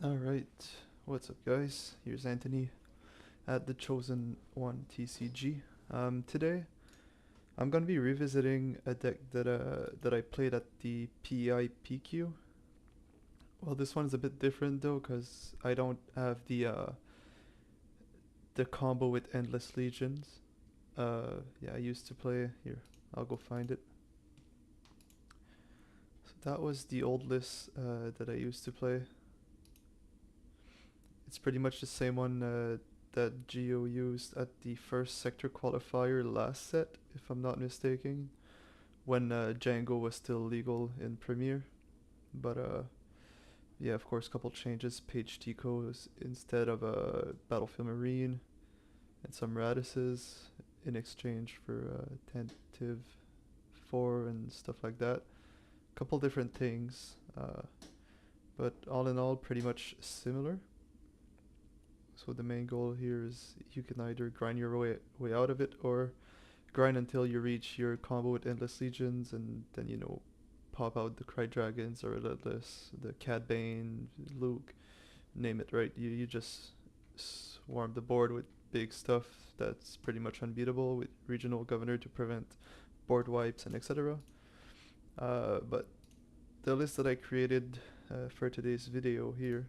Alright, what's up guys? Here's Anthony at the Chosen One TCG. Today I'm gonna be revisiting a deck that I played at the PIPQ. Well, this one's a bit different though, cause I don't have the combo with Endless Legions. Yeah, I used to play here. I'll go find it. So that was the old list that I used to play. It's pretty much the same one that Geo used at the first sector qualifier last set, if I'm not mistaken, when Django was still legal in Premiere. But yeah, of course, couple changes. Page Ticos instead of a Battlefield Marine, and some Radices in exchange for Tentative 4 and stuff like that. Couple different things, but all in all, pretty much similar. So the main goal here is you can either grind your way out of it or grind until you reach your combo with Endless Legions and then pop out the Cry Dragons or Relentless, the Cad Bane, Luke, name it, right? You just swarm the board with big stuff that's pretty much unbeatable with Regional Governor to prevent board wipes and etc. But the list that I created for today's video here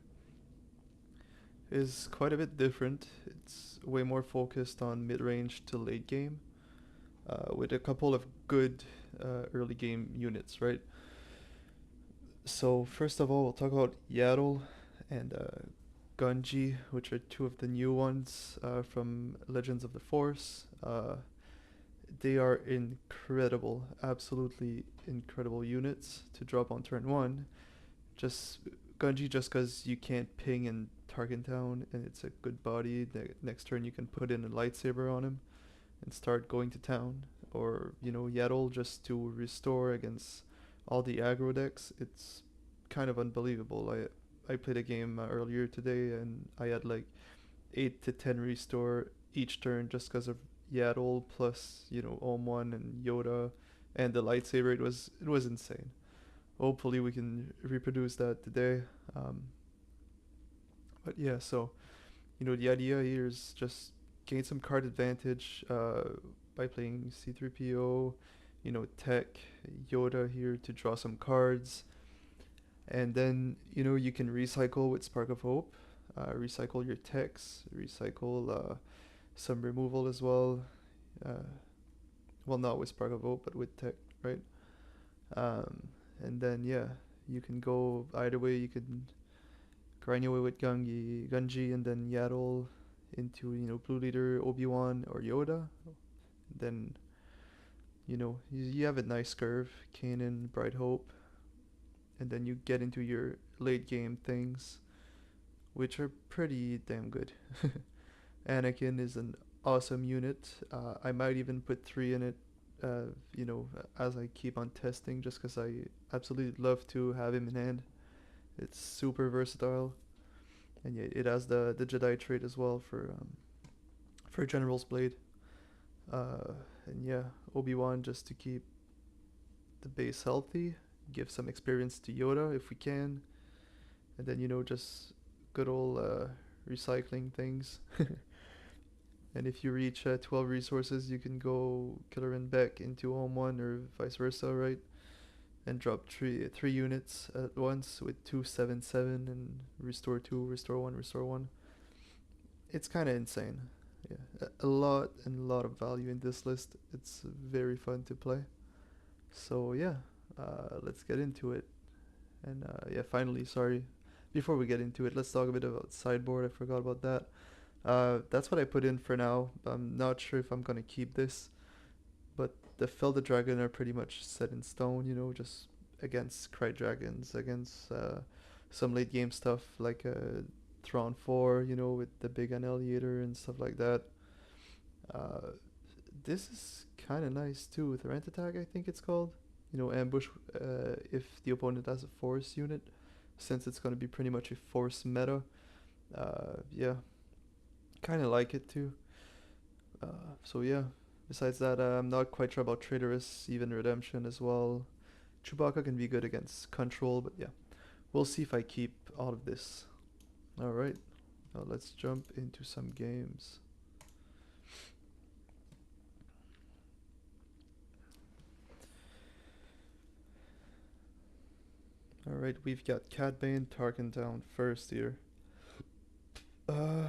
is quite a bit different. It's way more focused on mid-range to late game, with a couple of good early game units, right? So first of all, we'll talk about Yaddle and Gunji, which are two of the new ones from Legends of the Force. They are incredible, absolutely incredible units to drop on turn one. Just Gunji, just because you can't ping and target down, and it's a good body. Next turn you can put in a lightsaber on him and start going to town. Or Yaddle just to restore against all the aggro decks. It's kind of unbelievable. I played a game earlier today and I had like 8 to 10 restore each turn just because of Yaddle plus Ohm One and Yoda and the lightsaber. It was insane. Hopefully we can reproduce that today. Um, but yeah, so the idea here is just gain some card advantage by playing C3PO, Tech, Yoda here to draw some cards, and then you can recycle with Spark of Hope, recycle your techs, recycle some removal as well. Uh, well, not with Spark of Hope, but with Tech, right? And then yeah, you can go either way. You can grind your way with Gunji, and then Yaddle into Blue Leader, Obi-Wan, or Yoda. Then you have a nice curve, Kanan, Bright Hope, and then you get into your late game things, which are pretty damn good. Anakin is an awesome unit. I might even put three in it, as I keep on testing, just because I absolutely love to have him in hand. It's super versatile, and yeah, it has the Jedi trait as well for General's Blade. Uh, and yeah, Obi-Wan just to keep the base healthy, give some experience to Yoda if we can, and then just good old recycling things. And if you reach 12 resources, you can go Killer and Beck into Home 1 or vice versa, right? And drop three units at once with 277 and restore 2, restore 1, restore 1. It's kind of insane. Yeah, a lot and a lot of value in this list. It's very fun to play. So yeah, let's get into it. And yeah, finally, sorry. Before we get into it, let's talk a bit about sideboard. I forgot about that. That's what I put in for now. I'm not sure if I'm gonna keep this, but the Felder Dragon are pretty much set in stone. Just against Cry Dragons, against some late game stuff like Thrawn 4. With the big Annihilator and stuff like that. Uh, this is kind of nice too with Rent Attack, I think it's called. Ambush if the opponent has a Force unit, since it's going to be pretty much a Force meta. Yeah, kind of like it too. So yeah, besides that, I'm not quite sure about Traitorous, even Redemption as well. Chewbacca can be good against Control, but yeah, we'll see if I keep all of this. Alright, now let's jump into some games. Alright, we've got Cad Bane Tarkin down first here. Uh,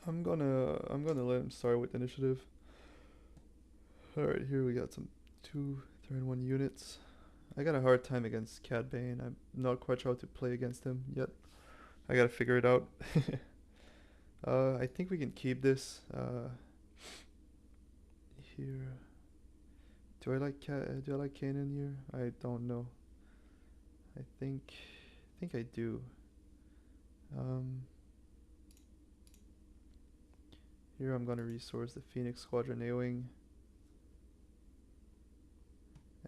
I'm gonna let him start with initiative. Alright, here we got some 2 turn 1 units. I got a hard time against Cad Bane. I'm not quite sure how to play against him yet. I gotta figure it out. I think we can keep this. Here. Do I like Kanan here? I don't know. I think I do. Um, Here I'm gonna resource the Phoenix Squadron A-Wing.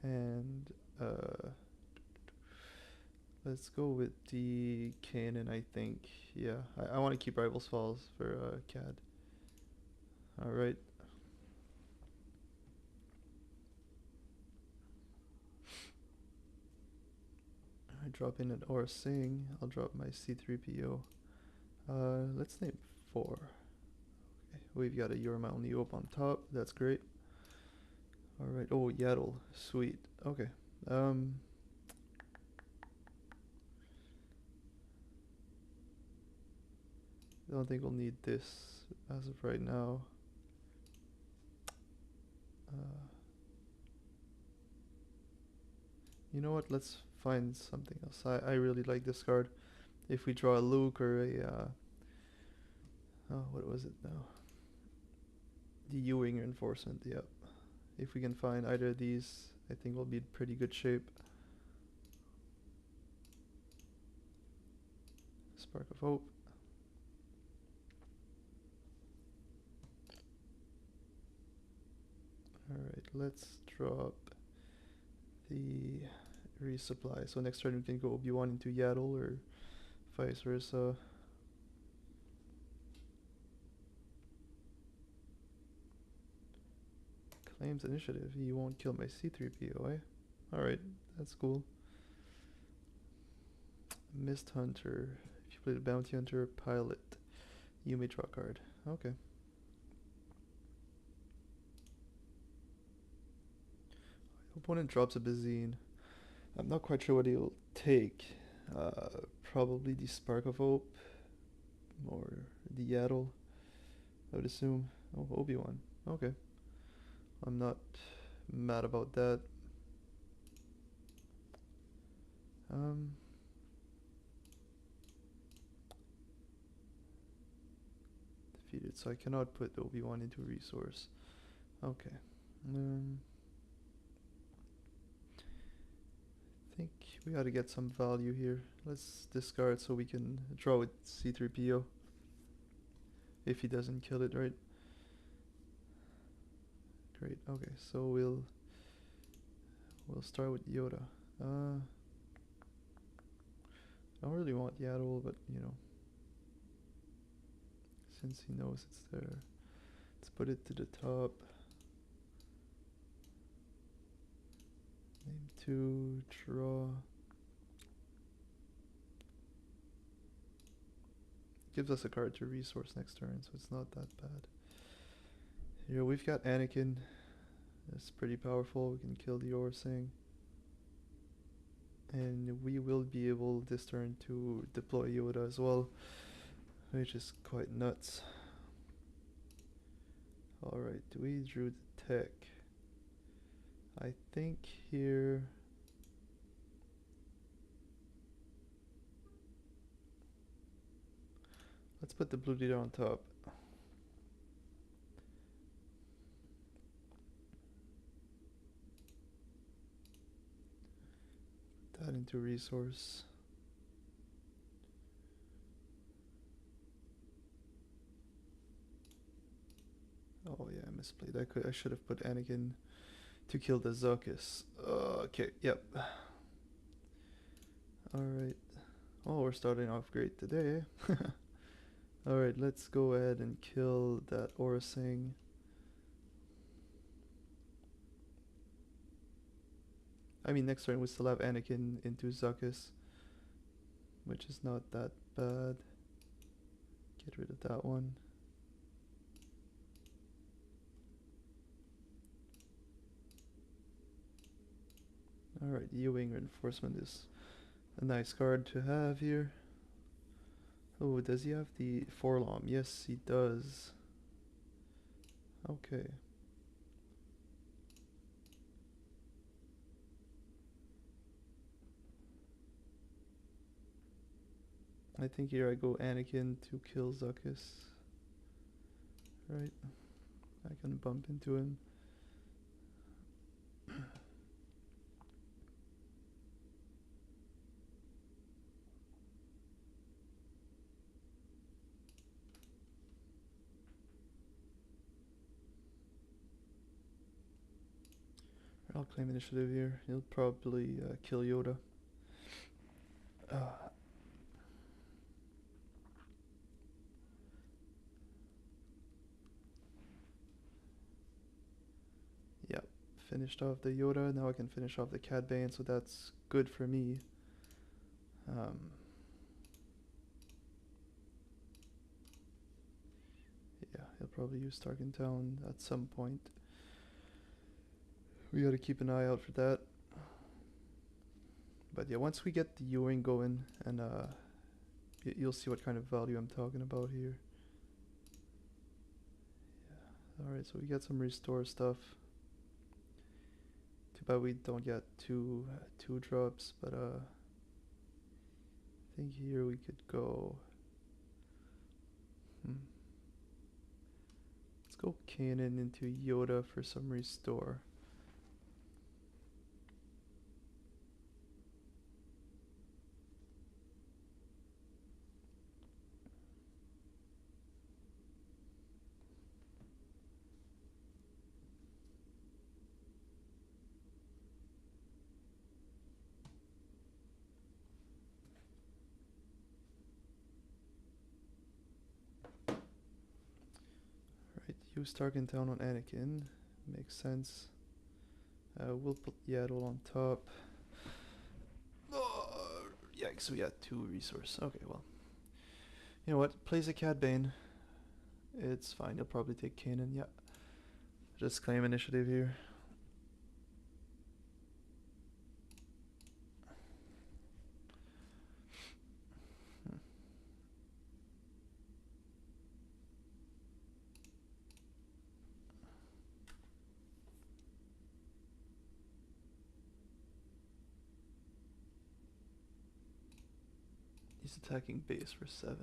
And let's go with the Kanan, I think. Yeah, I want to keep Rivals Falls for Cad. Alright. I drop in an Aura Sing. I'll drop my C3PO. Let's name 4. Okay, we've got a Yormount Neop on top. That's great. Alright. Oh, Yaddle. Sweet. Okay. I don't think we'll need this as of right now. You know what? Let's find something else. I really like this card. If we draw a Luke or a oh, what was it now? The U-wing reinforcement. Yep. If we can find either of these, I think we'll be in pretty good shape. Spark of Hope. Alright, let's drop the resupply. So next turn we can go Obi-Wan into Yaddle or vice versa. Claims initiative. He won't kill my C3PO, eh? Alright, that's cool. Mist Hunter. If you play the Bounty Hunter pilot, you may draw a card. Okay. Opponent drops a Bazine. I'm not quite sure what he'll take. Probably the Spark of Hope or the Yaddle, I would assume. Oh, Obi-Wan. Okay. I'm not mad about that. Defeated, so I cannot put Obi-Wan into resource. Okay. I think we gotta get some value here. Let's discard so we can draw with C3PO. If he doesn't kill it, right? Great. Okay, so we'll start with Yoda. I don't really want Yaddle, but you know, since he knows it's there, let's put it to the top. Name 2, draw. Gives us a card to resource next turn, so it's not that bad. Here we've got Anakin. That's pretty powerful. We can kill the Orsing. And we will be able this turn to deploy Yoda as well, which is quite nuts. Alright, we drew the tech. I think here... Let's put the blue leader on top. That into resource. Oh yeah, I misplayed. I should have put Anakin to kill the Zuckuss. Okay, yep. Alright. Oh, we're starting off great today, eh? Alright, let's go ahead and kill that Orsing. I mean, next turn we still have Anakin into Zuckuss. which is not that bad. Get rid of that one. Alright, U-Wing reinforcement is a nice card to have here. Oh, does he have the Forlom? Yes, he does. Okay. I think here I go Anakin to kill Zuckuss. Right. I can bump into him. I'll claim initiative here. He'll probably kill Yoda. Yep, finished off the Yoda. Now I can finish off the Cad Bane, so that's good for me. Yeah, he'll probably use Tarkentown at some point. We gotta keep an eye out for that. But yeah, once we get the U-Wing going, and you'll see what kind of value I'm talking about here. Yeah. Alright, so we get some restore stuff. Too bad we don't get two drops, but I think here we could go. Let's go Kanan into Yoda for some restore. Use Tarkentown on Anakin. Makes sense. We'll put Yaddle on top. Oh, yikes, we got 2 resource. Okay, well. You know what? Plays a Cad Bane. It's fine. He'll probably take Kanan. Yeah. Just claim initiative here. He's attacking base for 7.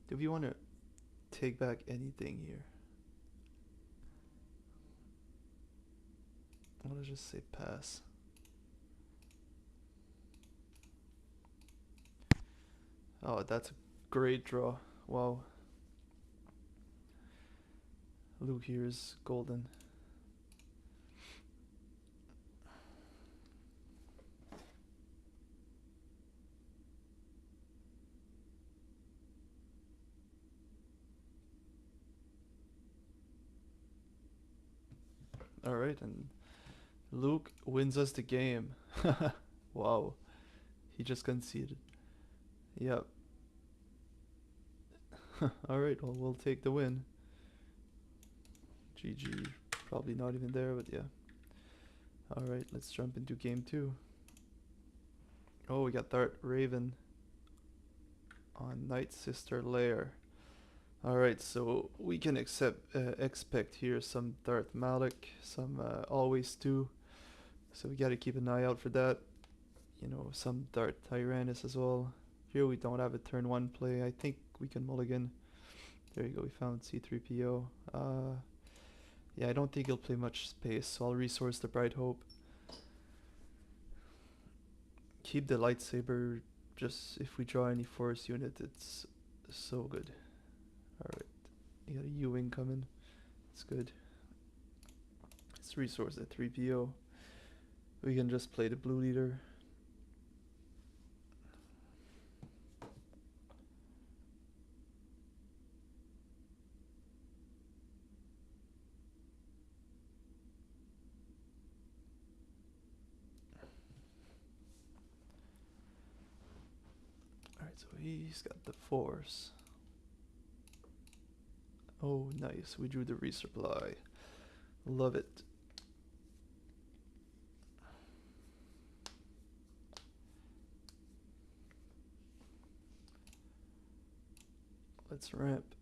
Do we want to take back anything here? I'll just say pass. Oh, that's a great draw. Wow. Luke here is golden. Alright, and Luke wins us the game. Wow. He just conceded. Yep. Alright, well, we'll take the win. GG. Probably not even there, but yeah. Alright, let's jump into game 2. Oh, we got Darth Raven on Night Sister Lair. Alright, so we can expect here some Darth Malik, some Always Do. So we gotta keep an eye out for that. You know, some Darth Tyrannus as well. Here we don't have a turn 1 play. I think we can mulligan. There you go, we found C-3PO. Yeah, I don't think he'll play much space, so I'll resource the Bright Hope. Keep the lightsaber, just if we draw any force unit, it's so good. Alright, you got a U-Wing coming. It's good. Let's resource the 3PO. We can just play the blue leader. So he's got the force. Oh, nice. We drew the resupply. Love it. Let's ramp.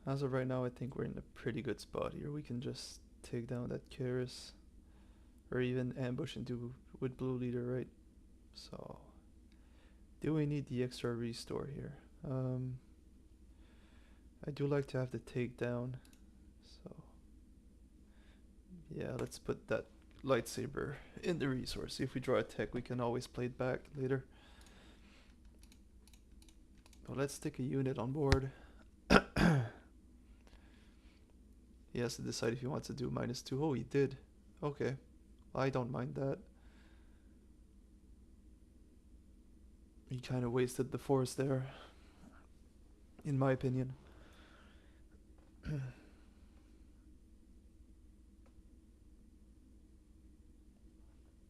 As of right now, I think we're in a pretty good spot here. We can just take down that Karis. Or even ambush into with blue leader, right? So, do we need the extra restore here? I do like to have the takedown. So, yeah, let's put that lightsaber in the resource. If we draw a tech, we can always play it back later. But let's stick a unit on board. He has to decide if he wants to do -2. Oh, he did. Okay. I don't mind that. He kind of wasted the force there, in my opinion.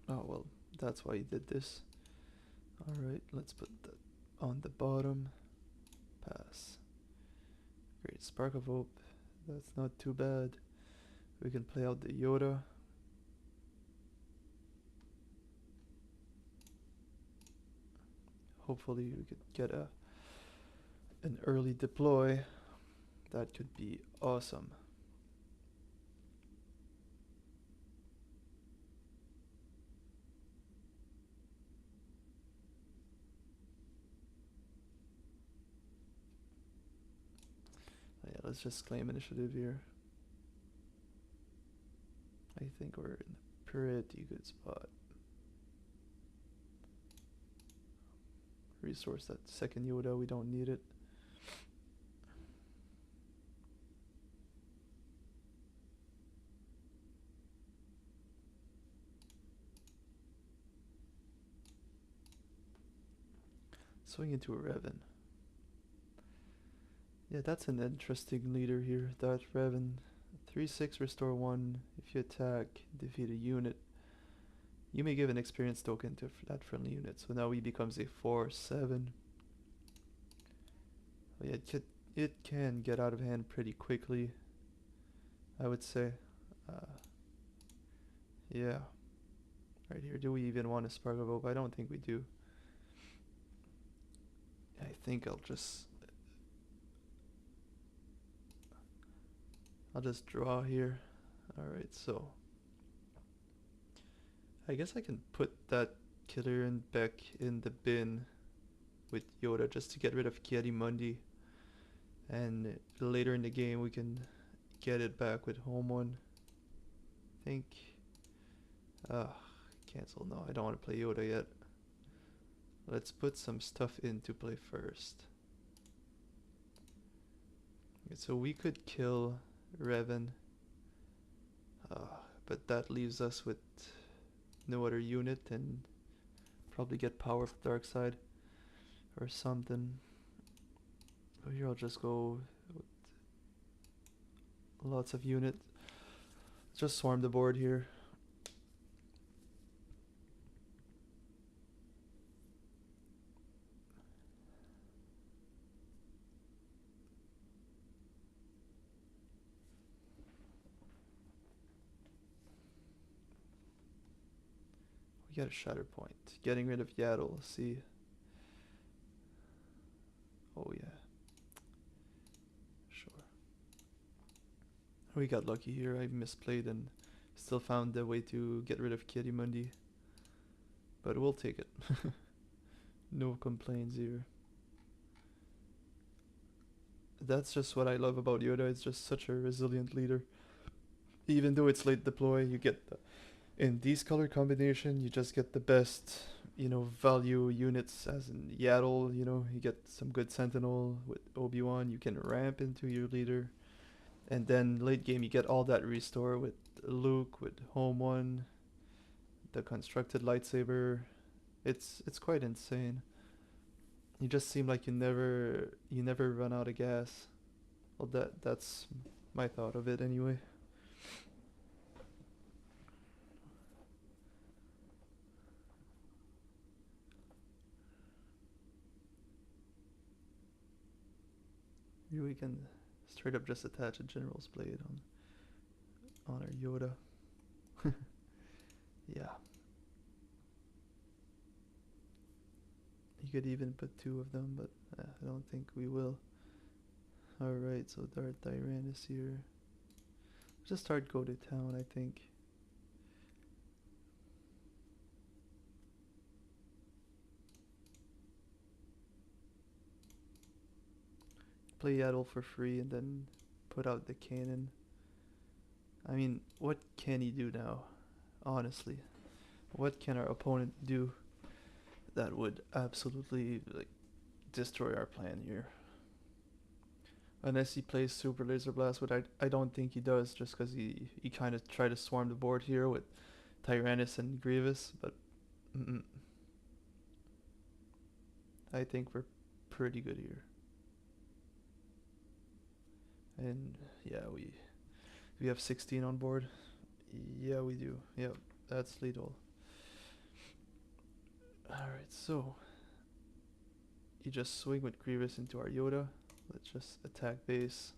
Oh, well, that's why he did this. Alright, let's put that on the bottom. Pass. Great, Spark of Hope. That's not too bad. We can play out the Yoda. Hopefully we could get an early deploy. That could be awesome. Yeah, let's just claim initiative here. I think we're in a pretty good spot. Resource that second Yoda, we don't need it. Swing into a Revan. Yeah, that's an interesting leader here. That Revan. 3/6 restore 1. If you attack, defeat a unit. You may give an experience token to that friendly unit. So now he becomes a 4/7. Oh, yeah, it can get out of hand pretty quickly, I would say. Yeah. Right here, do we even want a Spark of Hope? I don't think we do. I think I'll just draw here. Alright, so I guess I can put that killer in back in the bin with Yoda just to get rid of Kiadi-Mundi. And later in the game we can get it back with home one. I think cancel. No, I don't want to play Yoda yet. Let's put some stuff in to play first. Okay, so we could kill Revan, but that leaves us with no other unit and probably get power of dark side or something. So here I'll just go with lots of unit. Just swarm the board here. We got a shatter point. Getting rid of Yaddle, see. Oh yeah. Sure. We got lucky here. I misplayed and still found the way to get rid of Kiadi-Mundi. But we'll take it. No complaints here. That's just what I love about Yoda. It's just such a resilient leader. Even though it's late deploy, you get in these color combination, you just get the best, value units. As in Yaddle, you get some good Sentinel with Obi-Wan. You can ramp into your leader, and then late game you get all that restore with Luke, with Home One, the constructed lightsaber. It's quite insane. You just seem like you never run out of gas. Well, that's my thought of it anyway. Here we can straight up just attach a General's Blade on our Yoda. Yeah. You could even put two of them, but I don't think we will. Alright, so Darth Tyrannus here. Just start go to town, I think. Play Yaddle for free and then put out the cannon. I mean, what can he do now? Honestly. What can our opponent do that would absolutely like destroy our plan here? Unless he plays Super Laser Blast, which I don't think he does, just because he kind of tried to swarm the board here with Tyrannus and Grievous, but I think we're pretty good here. And yeah, we have 16 on board. Yeah, we do. Yep, that's lethal. Alright, so you just swing with Grievous into our Yoda. Let's just attack base.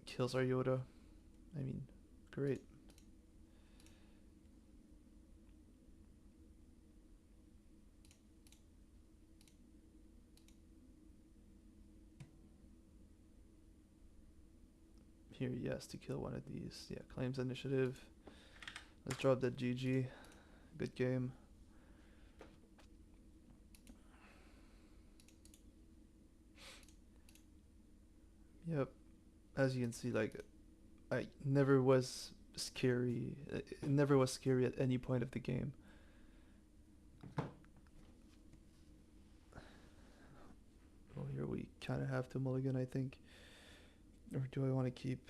Kills our Yoda. I mean, great. Here he has to kill one of these. Yeah, claims initiative. Let's drop that GG. Good game. Yep. As you can see, like, I never was scary. It never was scary at any point of the game. Well, here we kind of have to mulligan, I think. Or do I want to keep...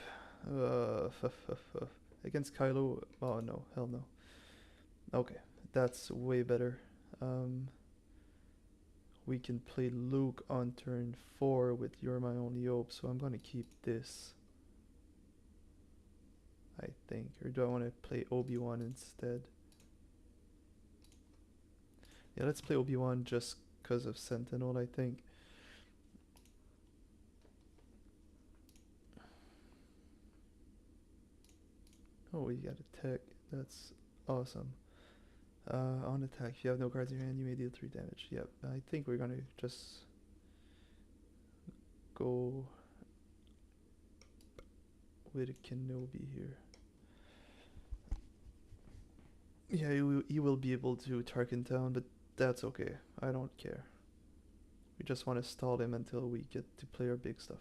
against Kylo? Oh, no. Hell no. Okay. That's way better. We can play Luke on turn 4 with You're My Only Hope, so I'm going to keep this. I think. Or do I want to play Obi-Wan instead? Yeah, let's play Obi-Wan just because of Sentinel, I think. Oh, we got a tech. That's awesome. On attack, if you have no cards in your hand, you may deal 3 damage. Yep, I think we're gonna just go with a Kenobi here. Yeah, he will be able to Tarkin Town, but that's okay. I don't care. We just want to stall him until we get to play our big stuff.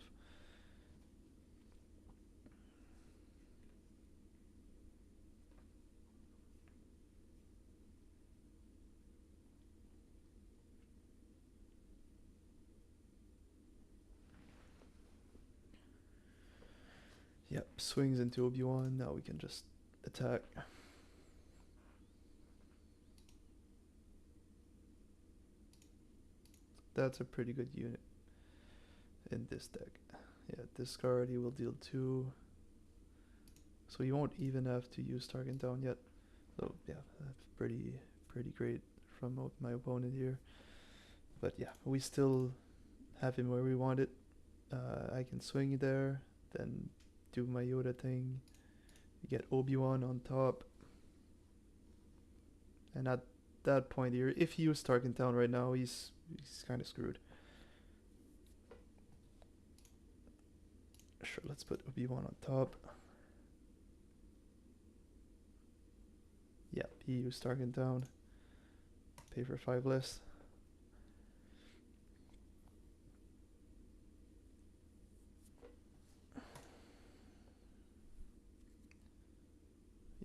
Yep, swings into Obi-Wan. Now we can just attack. That's a pretty good unit in this deck. Yeah, discard, he will deal 2. So you won't even have to use Target down yet. So yeah, that's pretty great from my opponent here. But yeah, we still have him where we want it. I can swing there, then do my Yoda thing, get Obi-Wan on top. And at that point here, if he was Tarkin Town right now, he's kind of screwed. Sure, let's put Obi-Wan on top. Yep, he used Tarkin Town. Pay for 5 less.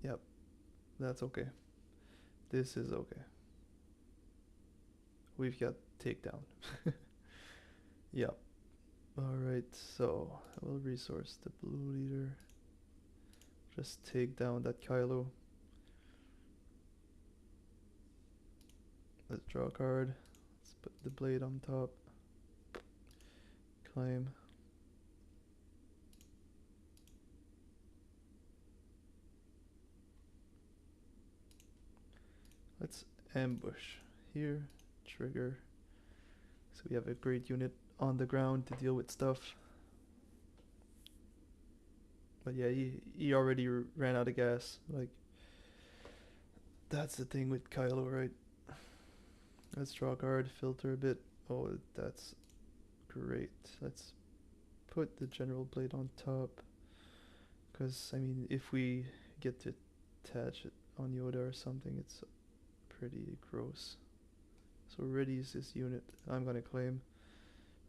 Yep, that's okay. This is okay. We've got takedown. Yep. Alright, so I will resource the blue leader. Just take down that Kylo. Let's draw a card. Let's put the blade on top. Claim. Let's ambush here. Trigger. So we have a great unit on the ground to deal with stuff. But yeah, he already ran out of gas. Like, that's the thing with Kylo, right? Let's draw a card, filter a bit. Oh, that's great. Let's put the General Blade on top. Because, I mean, if we get to attach it on Yoda or something, it's pretty gross. So ready is this unit. I'm gonna claim.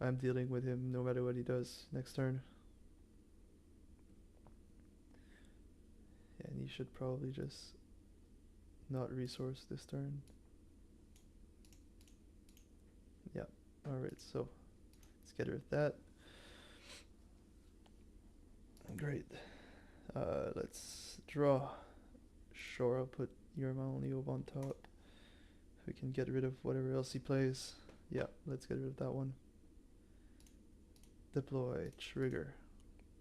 I'm dealing with him no matter what he does next turn. And he should probably just not resource this turn. Yeah, alright, so let's get rid of that. Great. Let's draw. Sure, I'll put Yermalnio on top. We can get rid of whatever else he plays. Yeah, let's get rid of that one. Deploy, trigger,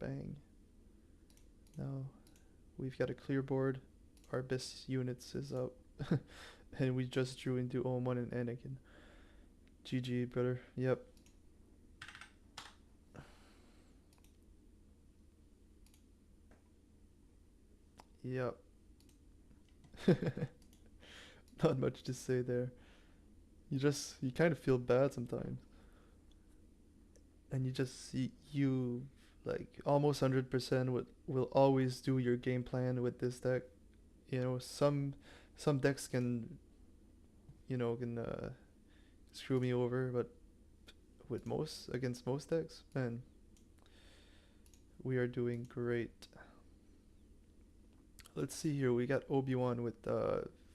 bang. Now we've got a clear board. Our best units is up. And we just drew into Omen and Anakin. GG, brother. Yep. Yep. Not much to say there. You kind of feel bad sometimes. And you like almost 100% will always do your game plan with this deck. You know, some decks can, screw me over, but against most decks, man, we are doing great. Let's see here. We got Obi-Wan with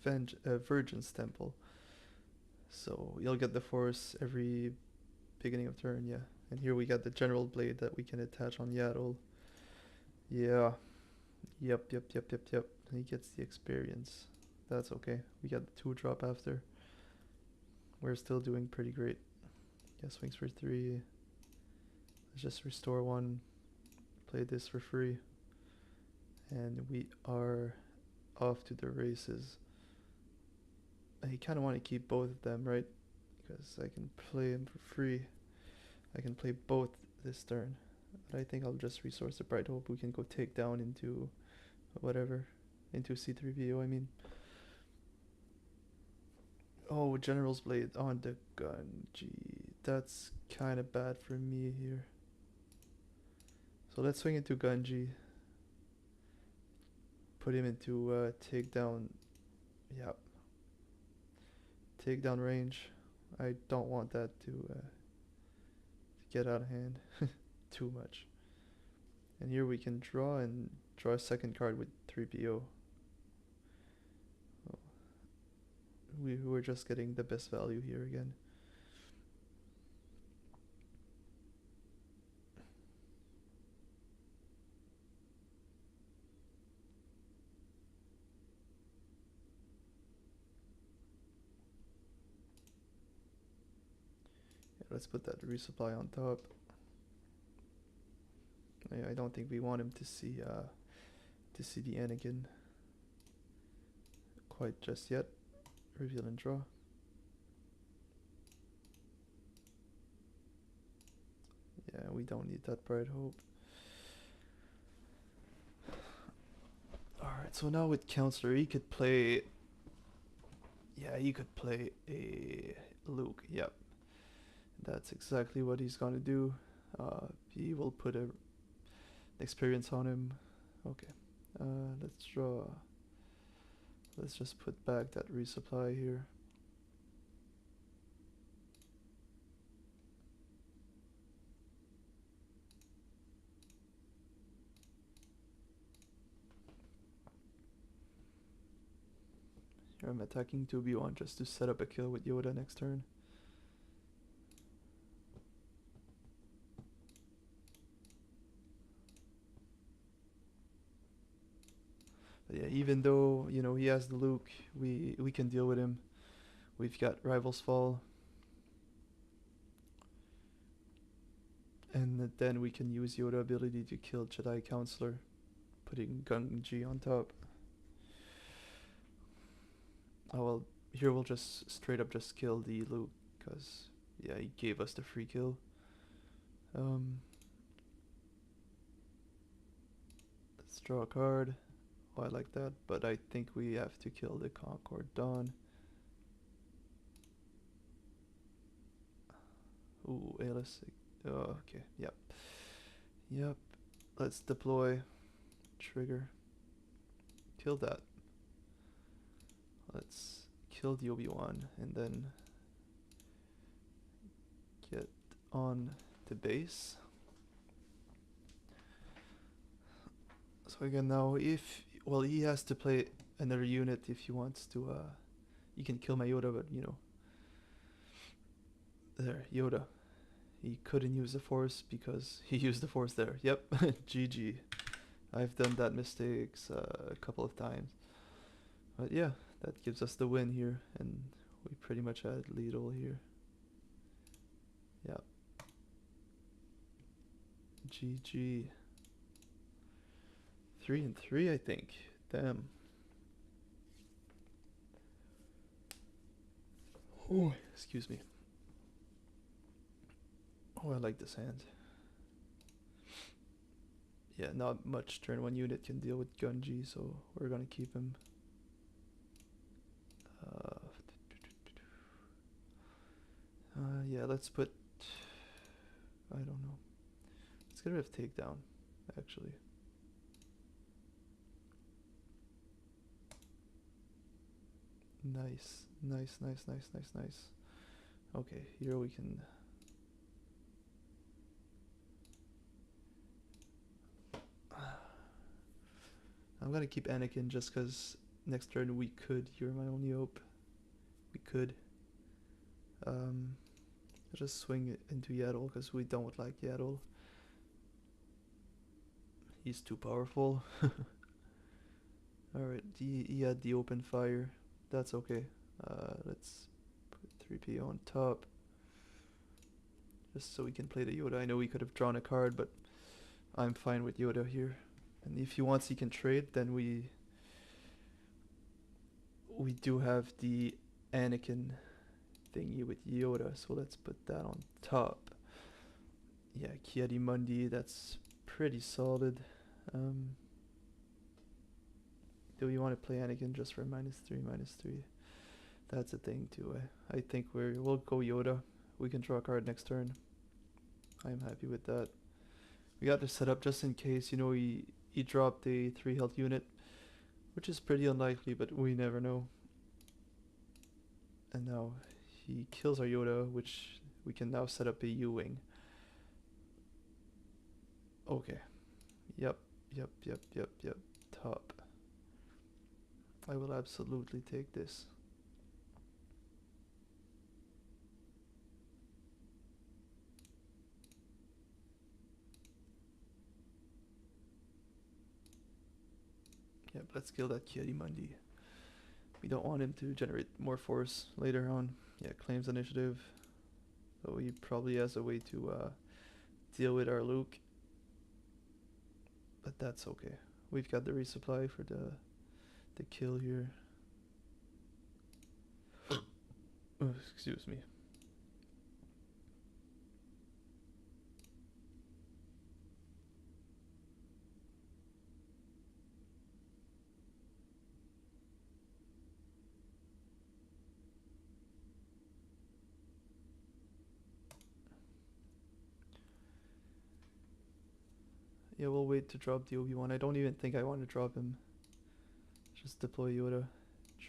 Virgin's Temple. So you'll get the Force every beginning of turn, yeah. And here we got the General Blade that we can attach on Yaddle. Yeah. Yep. He gets the experience. That's okay. We got the 2-drop after. We're still doing pretty great. Yeah, swings for 3. Let's just restore 1. Play this for free. And we are off to the races. I kind of want to keep both of them, right? Because I can play them for free. I can play both this turn. But I think I'll just resource the Bright Hope. We can go take down into whatever. Into C3PO, I mean. Oh, General's Blade on the gun. Gee, that's kind of bad for me here. So let's swing into Gunji. Put him into takedown. Yep. Takedown range. I don't want that to get out of hand too much. And here we can draw a second card with 3PO. Oh. We were just getting the best value here again. Yeah, let's put that resupply on top. I don't think we want him to see the Anakin quite just yet. Reveal and draw. Yeah, we don't need that Bright Hope. Alright, so now with Counselor, he could play... Yeah, he could play a Luke, yep. That's exactly what he's gonna do. He will put a experience on him. Okay, let's draw. Let's just put back that resupply here. Here I'm attacking 2B1 just to set up a kill with Yoda next turn. But yeah, even though, he has the Luke, we can deal with him. We've got Rival's Fall. And then we can use Yoda ability to kill Jedi Counselor, putting Gunji on top. Oh well, here we'll just straight up just kill the Luke, because, Yeah, he gave us the free kill. Um, let's draw a card. Oh, I like that, but I think we have to kill the Concord Dawn. Ooh, ALS. Oh, okay, yep. Yep. Let's deploy. Trigger. Kill that. Let's kill the Obi-Wan and then get on the base. So again now if, well, he has to play another unit if he wants to, you can kill my Yoda, but you know, there, Yoda. He couldn't use the force because he used the force there. Yep, GG. I've done that mistakes a couple of times. But yeah, that gives us the win here, and we pretty much had lead all here. Yeah. GG. 3-3, I think. Damn. Oh, excuse me. Oh, I like this hand. Yeah, not much turn 1 unit can deal with Gunji, so we're gonna keep him. Yeah, let's put, I don't know. Let's get rid of takedown, actually. Nice, nice, nice, nice, nice, nice. Okay, here we can. I'm gonna keep Anakin just because next turn we could. You're my only hope. We could. Just swing it into Yaddle because we don't like Yaddle. He's too powerful. Alright, he had the open fire. That's okay. Let's put 3P on top. Just so we can play the Yoda. I know we could have drawn a card, but I'm fine with Yoda here. And if he wants, he can trade. Then we do have the Anakin thingy with Yoda, so let's put that on top. Yeah, Kiadi Mundi, that's pretty solid. Do we want to play Anakin just for -3/-3? That's a thing too. I think we'll go Yoda. We can draw a card next turn. I'm happy with that. We got to set up just in case, you know, he dropped a 3 health unit, which is pretty unlikely, but we never know. And now he kills our Yoda, which we can now set up a U-Wing. Okay. Yep. Top. I will absolutely take this. Yep, let's kill that Kiadi-Mundi. We don't want him to generate more force later on. Yeah, claims initiative. So he probably has a way to deal with our Luke. But that's okay. We've got the resupply for the kill here. Oh, excuse me. Yeah, we'll wait to drop the Obi-Wan. I don't even think I want to drop him. Just deploy Yoda.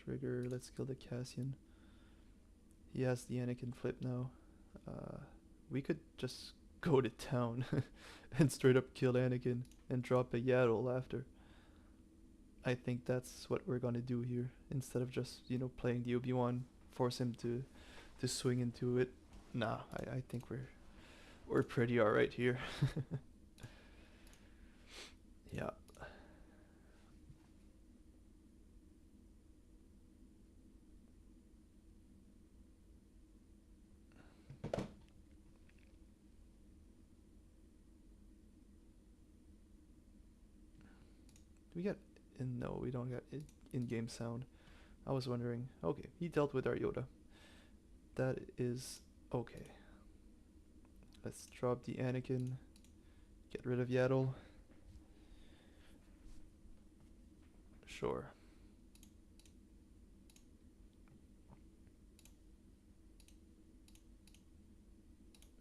Trigger, let's kill the Cassian. He has the Anakin flip now. We could just go to town and straight up kill Anakin and drop a Yaddle after. I think that's what we're gonna do here. Instead of just, you know, playing the Obi-Wan, force him to swing into it. Nah, I think we're pretty alright here. Yeah. Do we get no, we don't get in-game sound. I was wondering. Okay, he dealt with our Yoda. That is okay. Let's drop the Anakin. Get rid of Yaddle. Sure.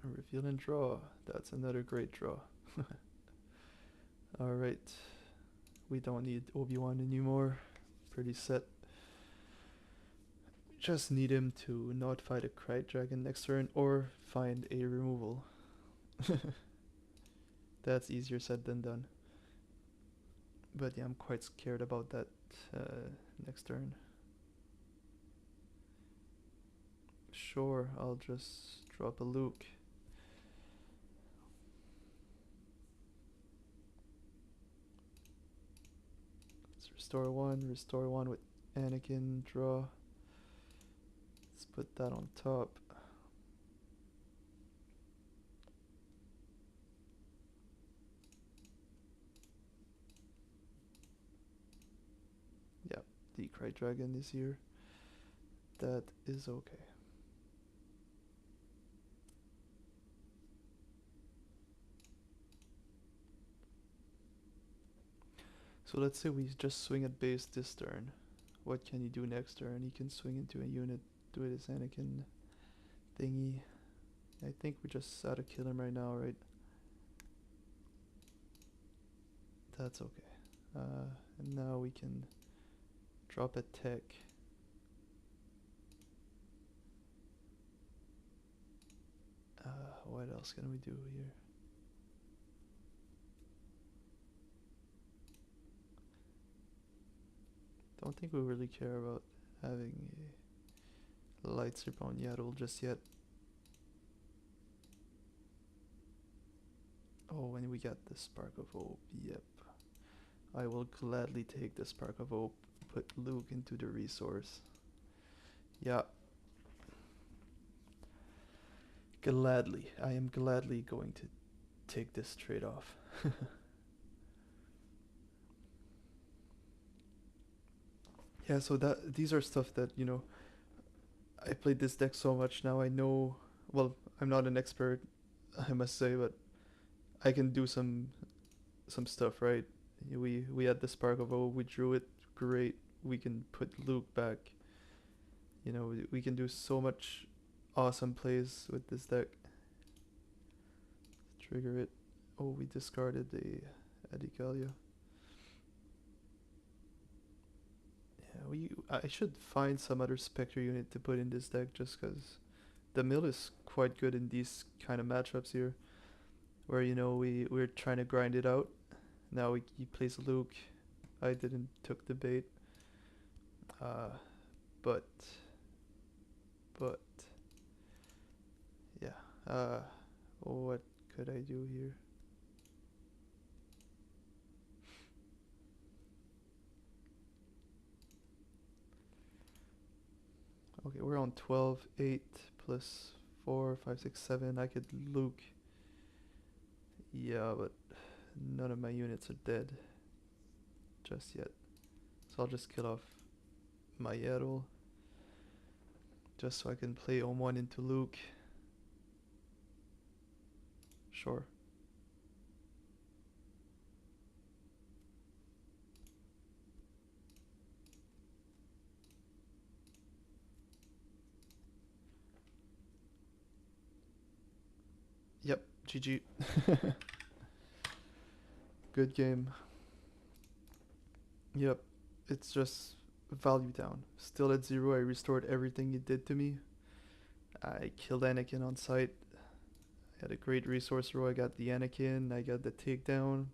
Reveal and draw. That's another great draw. Alright. We don't need Obi-Wan anymore. Pretty set. Just need him to not fight a Krayt Dragon next turn or find a removal. That's easier said than done. But yeah, I'm quite scared about that next turn. Sure, I'll just drop a Luke. Let's restore one with Anakin, draw. Let's put that on top. Yep, the Krayt Dragon is here. That is okay. So let's say we just swing at base this turn. What can he do next turn? He can swing into a unit, do his Anakin thingy. I think we just ought to kill him right now, right? That's okay. And now we can drop a tech. What else can we do here? Don't think we really care about having a lightsaber on Yaddle just yet. Oh, and we got the Spark of Hope. Yep. I will gladly take the Spark of Hope. Put Luke into the resource. Yeah. Gladly. I am gladly going to take this trade-off. Yeah, so these are stuff that, you know, I played this deck so much now I know, well, I'm not an expert, I must say, but I can do some stuff, right? We had the Spark of O, we drew it, great. We can put Luke back. You know, we can do so much awesome plays with this deck. Trigger it. Oh, we discarded the Adigalia. I should find some other Spectre unit to put in this deck just because the mill is quite good in these kind of matchups here, where you know we're trying to grind it out. Now he plays Luke. I didn't took the bait. Uh, but but yeah. What could I do here? Okay, we're on 12, 8 plus 4, 5, 6, 7. I could Luke. Yeah, but none of my units are dead just yet. So I'll just kill off my Yaddle. Just so I can play Om1 into Luke. Sure. Yep, GG. Good game. Yep, it's just value down. Still at 0, I restored everything it did to me. I killed Anakin on sight. I had a great resource row. I got the Anakin, I got the takedown,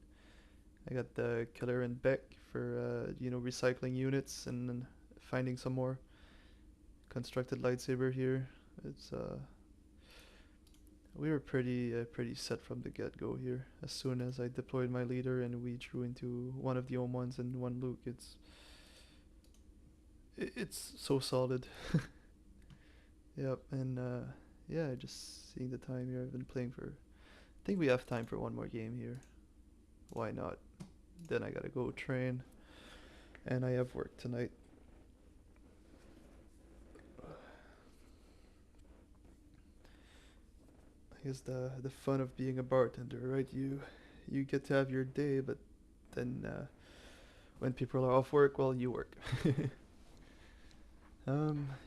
I got the Killer and Beck for, you know, recycling units and then finding some more. Constructed lightsaber here. It's, we were pretty set from the get-go here. As soon as I deployed my leader and we drew into one of the Om1s and one Luke, it's so solid. Yep, and yeah, just seeing the time here. I've been playing for. I think we have time for one more game here. Why not? Then I gotta go train, and I have work tonight. I is the fun of being a bartender, right? You get to have your day, but then when people are off work, well, you work.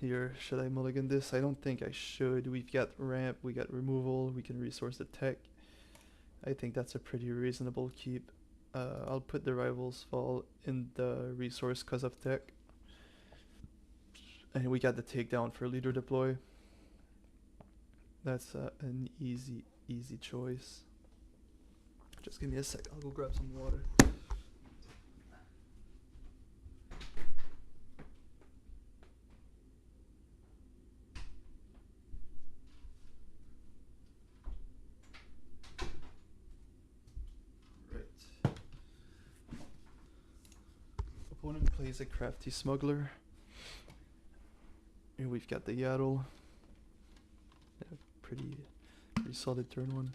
Here, should I mulligan this? I don't think I should. We've got ramp, we got removal, we can resource the tech. I think that's a pretty reasonable keep. I'll put the rivals fall in the resource cause of tech. And we got the takedown for leader deploy. That's an easy choice. Just give me a sec, I'll go grab some water. Right. Opponent plays a crafty smuggler. Here we've got the Yaddle. Yeah, pretty solid turn one.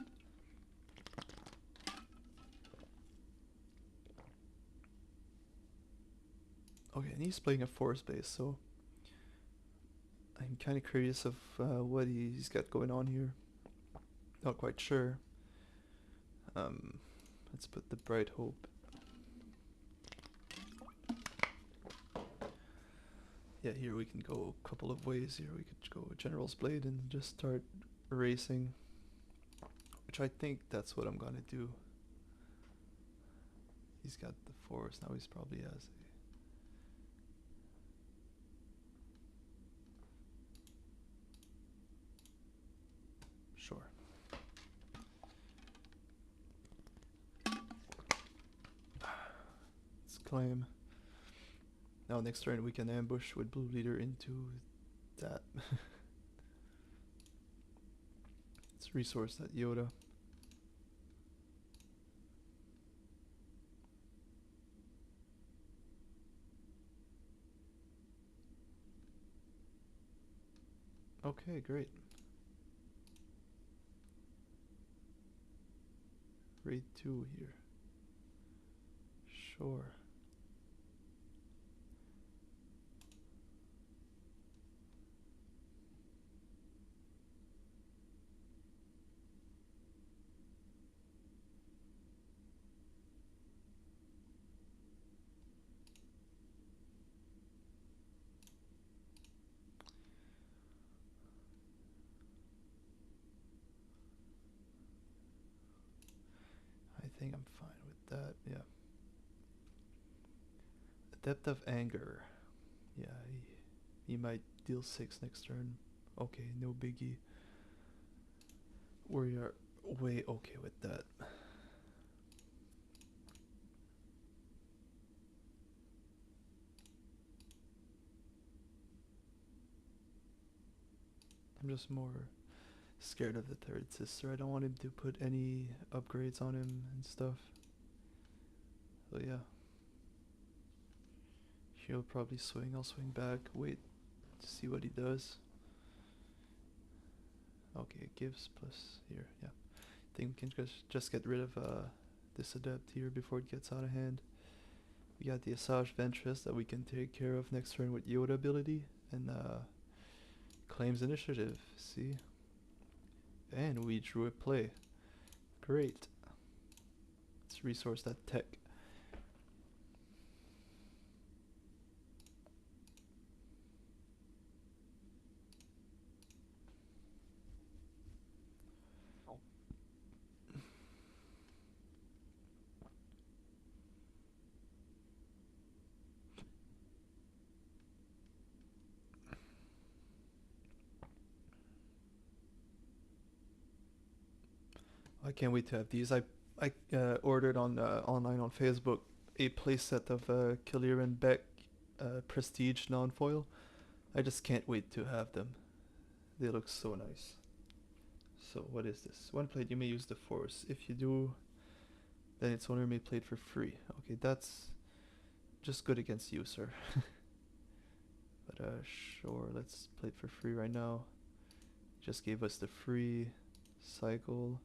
Okay, and he's playing a forest base, so I'm kind of curious of what he's got going on here. Not quite sure. Let's put the Bright Hope. Yeah, here we can go a couple of ways. Here we could go General's Blade and just start racing, which I think that's what I'm gonna do. He's got the force, now he's probably has a... Sure. Let's claim. Now next turn we can ambush with blue leader into that. Let's resource that Yoda. Okay, great. Raid 2 here. Sure. I think I'm fine with that, yeah. Depth of Anger. Yeah, he might deal 6 next turn. Okay, no biggie. We are way okay with that. I'm just more scared of the third sister. I don't want him to put any upgrades on him and stuff. So yeah. He'll probably swing, I'll swing back, wait to see what he does. Okay, it gives plus here, yeah. I think we can just get rid of this adept here before it gets out of hand. We got the Asajj Ventress that we can take care of next turn with Yoda ability and claims initiative, see? And we drew a play. Great. Let's resource that tech. I can't wait to have these. I ordered on online on Facebook a playset of Killier and Beck Prestige non-foil. I just can't wait to have them. They look so nice. So what is this? One plate you may use the force. If you do, then its owner may play it for free. Okay, that's just good against you, sir. But sure, let's play it for free right now. Just gave us the free cycle.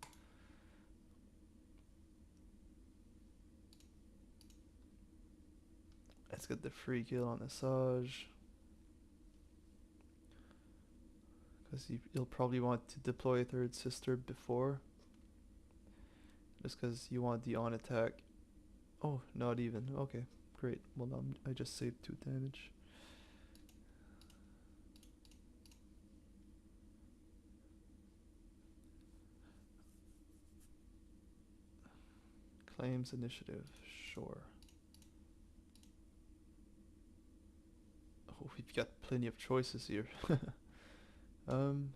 Let's get the free kill on Asajj. Because because you'll probably want to deploy a third sister before, just because you want the on attack. Oh, not even. Okay, great. Well, I just saved 2 damage. Claims initiative, sure. Oh, we've got plenty of choices here.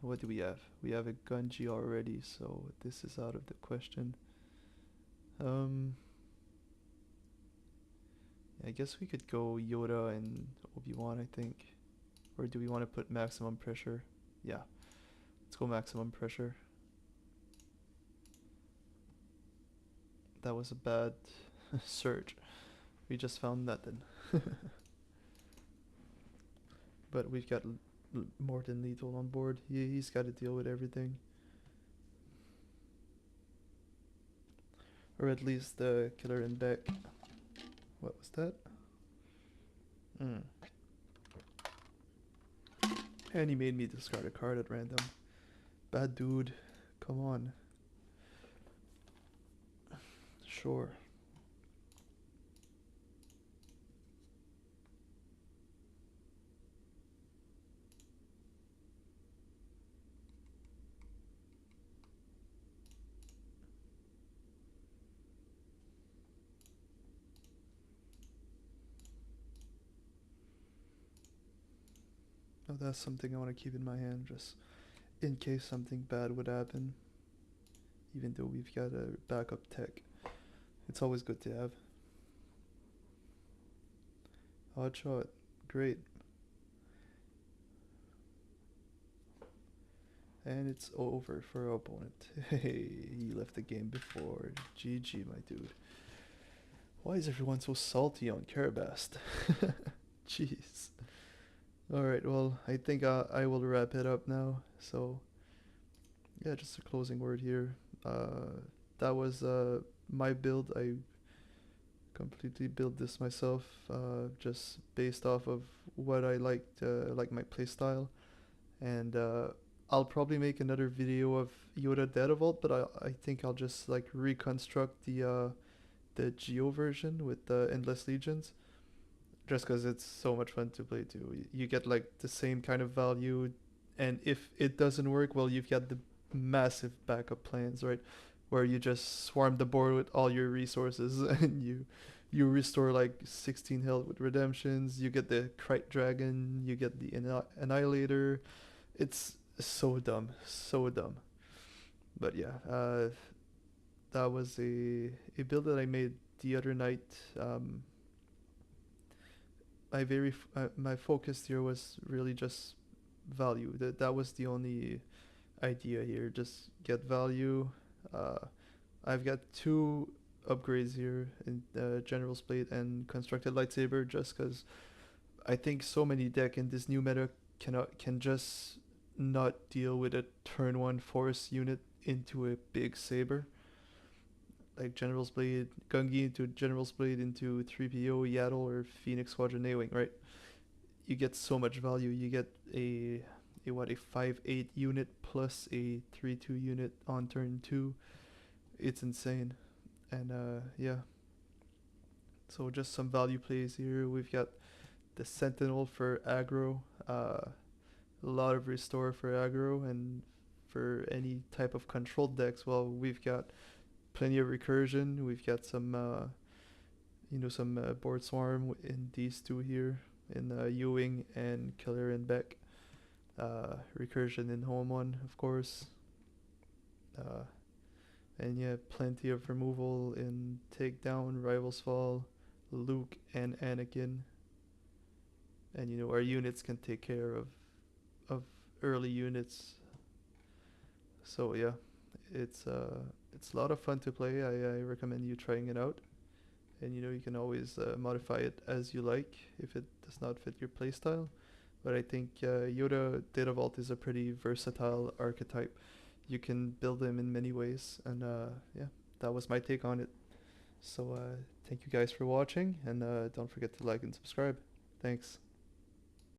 What do we have? We have a Gunji already, so this is out of the question. I guess we could go Yoda and Obi-Wan, I think. Or do we want to put maximum pressure? Yeah, let's go maximum pressure. That was a bad search. We just found nothing. But we've got more than lethal on board. He's got to deal with everything. Or at least the killer in back. What was that? And he made me discard a card at random. Bad dude. Come on. Sure. Oh, that's something I want to keep in my hand, just in case something bad would happen. Even though we've got a backup tech, it's always good to have. Odd shot, great. And it's over for our opponent. Hey, he left the game before. GG, my dude. Why is everyone so salty on Carabast? Jeez. Alright, well, I think I will wrap it up now. So, yeah, just a closing word here. That was my build. I completely built this myself, just based off of what I liked, like my playstyle. And I'll probably make another video of Yoda Data Vault, but I think I'll just like reconstruct the Geo version with the Endless Legions, just because it's so much fun to play too. You get like the same kind of value, and if it doesn't work, well, you've got the massive backup plans, right? Where you just swarm the board with all your resources and you restore like 16 health with redemptions. You get the Krite Dragon, you get the Annihilator. It's so dumb, so dumb. But yeah, that was a build that I made the other night. My focus here was really just value. That was the only idea here. Just get value. Uh, I've got 2 upgrades here in General's Blade and Constructed Lightsaber, just because I think so many deck in this new meta can just not deal with a turn 1 force unit into a big saber. Like General's Blade, Gungi into General's Blade into 3PO, Yaddle, or Phoenix Squadron A-Wing, right? You get so much value. You get a 5/8 unit plus a 3/2 unit on turn 2. It's insane. And yeah. So just some value plays here. We've got the Sentinel for aggro. A lot of restore for aggro, and for any type of controlled decks, well, we've got plenty of recursion. We've got some board swarm in these 2 here, in Ewing and Killer and Beck. Recursion in home 1, of course. And yeah, plenty of removal in Takedown, Rivals Fall, Luke, and Anakin. And our units can take care of early units. So yeah, it's a lot of fun to play. I recommend you trying it out. And you can always modify it as you like if it does not fit your playstyle. But I think Yoda Data Vault is a pretty versatile archetype. You can build him in many ways, and yeah, that was my take on it. So thank you guys for watching, and don't forget to like and subscribe. Thanks.